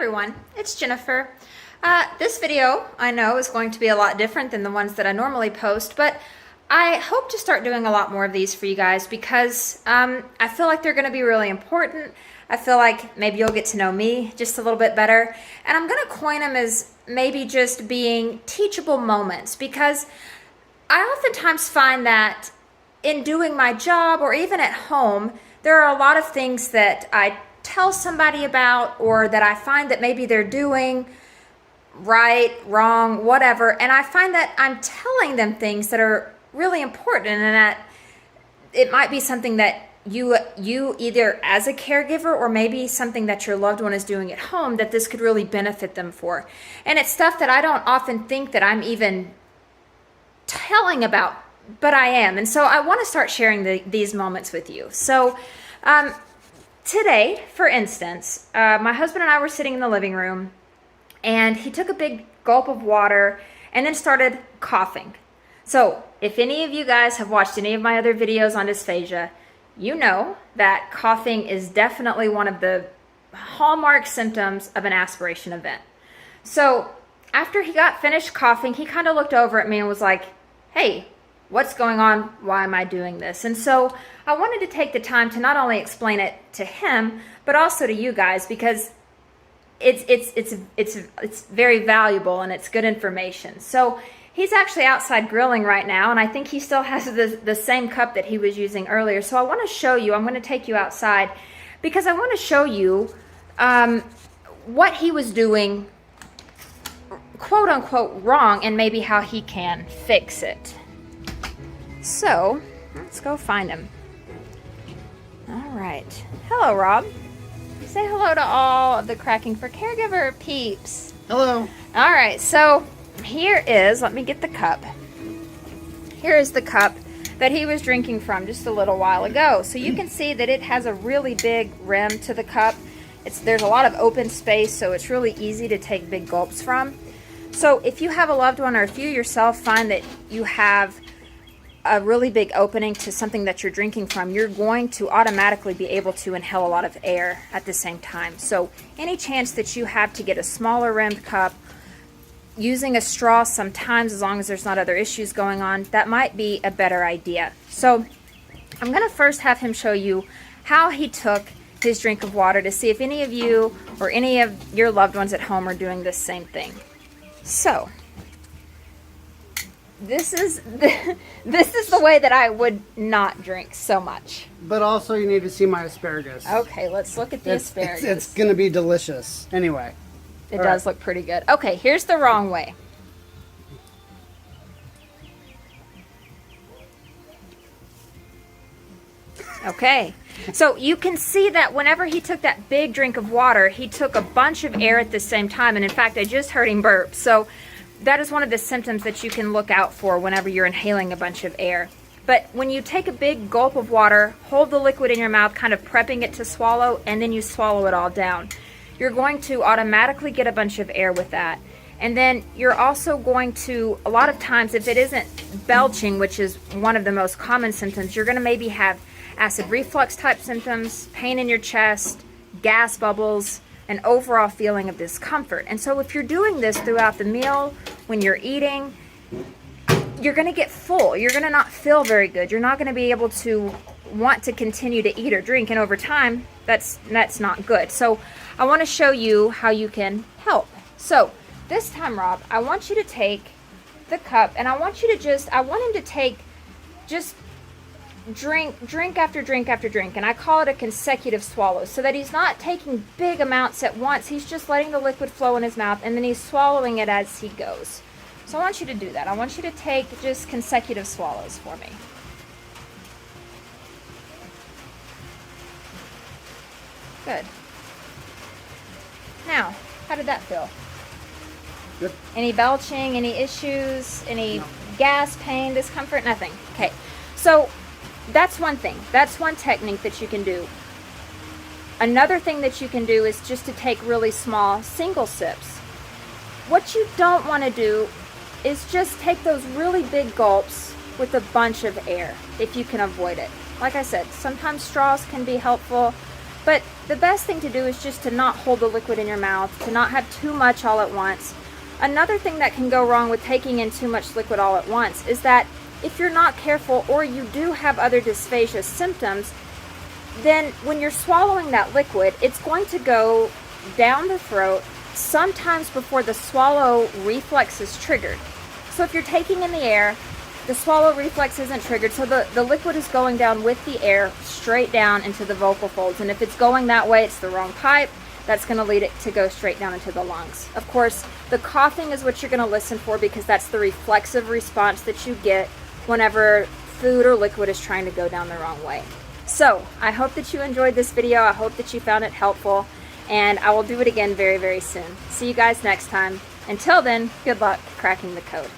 everyone, it's Jennifer. This video, I know, is going to be a lot different than the ones that I normally post, but I hope to start doing a lot more of these for you guys because I feel like they're going to be really important. I feel like maybe you'll get to know me just a little bit better, and I'm going to coin them as maybe just being teachable moments, because I oftentimes find that in doing my job or even at home, there are a lot of things that I tell somebody about, or that I find that maybe they're doing right, wrong, whatever, and I find that I'm telling them things that are really important, and that it might be something that you either as a caregiver or maybe something that your loved one is doing at home that this could really benefit them for. And it's stuff that I don't often think that I'm even telling about, but I am. And so I want to start sharing these moments with you. So today, for instance, my husband and I were sitting in the living room, and he took a big gulp of water and then started coughing. So if any of you guys have watched any of my other videos on dysphagia, you know that coughing is definitely one of the hallmark symptoms of an aspiration event. So after he got finished coughing, he kind of looked over at me and was like, "Hey, what's going on? Why am I doing this?" And so I wanted to take the time to not only explain it to him, but also to you guys, because it's very valuable and it's good information. So he's actually outside grilling right now, and I think he still has the same cup that he was using earlier. So I want to show you, I'm going to take you outside because I want to show you what he was doing, quote unquote, wrong, and maybe how he can fix it. So let's go find him. All right. Hello, Rob. Say hello to all of the Cracking for Caregiver peeps. Hello. All right, so here is, let me get the cup. Here is the cup that he was drinking from just a little while ago. So you can see that it has a really big rim to the cup. There's a lot of open space, so it's really easy to take big gulps from. So if you have a loved one, or if you yourself find that you have a really big opening to something that you're drinking from, you're going to automatically be able to inhale a lot of air at the same time. So any chance that you have to get a smaller rimmed cup, using a straw sometimes, as long as there's not other issues going on, that might be a better idea. So I'm going to first have him show you how he took his drink of water to see if any of you or any of your loved ones at home are doing this same thing. So this is the way that I would not drink so much. But also you need to see my asparagus. Okay, let's look at the asparagus. It's going to be delicious. Anyway. It does look pretty good. Okay, here's the wrong way. Okay, so you can see that whenever he took that big drink of water, he took a bunch of air at the same time. And in fact, I just heard him burp. So that is one of the symptoms that you can look out for whenever you're inhaling a bunch of air. But when you take a big gulp of water, hold the liquid in your mouth, kind of prepping it to swallow, and then you swallow it all down, you're going to automatically get a bunch of air with that. And then you're also going to, a lot of times, if it isn't belching, which is one of the most common symptoms, you're going to maybe have acid reflux type symptoms, pain in your chest, gas bubbles, an overall feeling of discomfort. And so if you're doing this throughout the meal, when you're eating, you're going to get full. You're going to not feel very good. You're not going to be able to want to continue to eat or drink, and over time, that's not good. So I want to show you how you can help. So this time, Rob, I want you to take the cup, and I want him to take just drink after drink after drink, and I call it a consecutive swallow, so that he's not taking big amounts at once. He's just letting the liquid flow in his mouth, and then he's swallowing it as he goes. So I want you to do that. I want you to take just consecutive swallows for me. Good. Now, how did that feel? Good. Any belching, any issues, any gas, pain, discomfort? Nothing. Okay. So that's one thing. That's one technique that you can do. Another thing that you can do is just to take really small single sips. What you don't want to do is just take those really big gulps with a bunch of air, if you can avoid it. Like I said, sometimes straws can be helpful. But the best thing to do is just to not hold the liquid in your mouth, to not have too much all at once. Another thing that can go wrong with taking in too much liquid all at once is that if you're not careful, or you do have other dysphagia symptoms, then when you're swallowing that liquid, it's going to go down the throat sometimes before the swallow reflex is triggered. So if you're taking in the air, the swallow reflex isn't triggered, so the liquid is going down with the air straight down into the vocal folds. And if it's going that way, it's the wrong pipe. That's going to lead it to go straight down into the lungs. Of course, the coughing is what you're going to listen for, because that's the reflexive response that you get whenever food or liquid is trying to go down the wrong way. So I hope that you enjoyed this video. I hope that you found it helpful, and I will do it again very, very soon. See you guys next time. Until then, good luck cracking the code.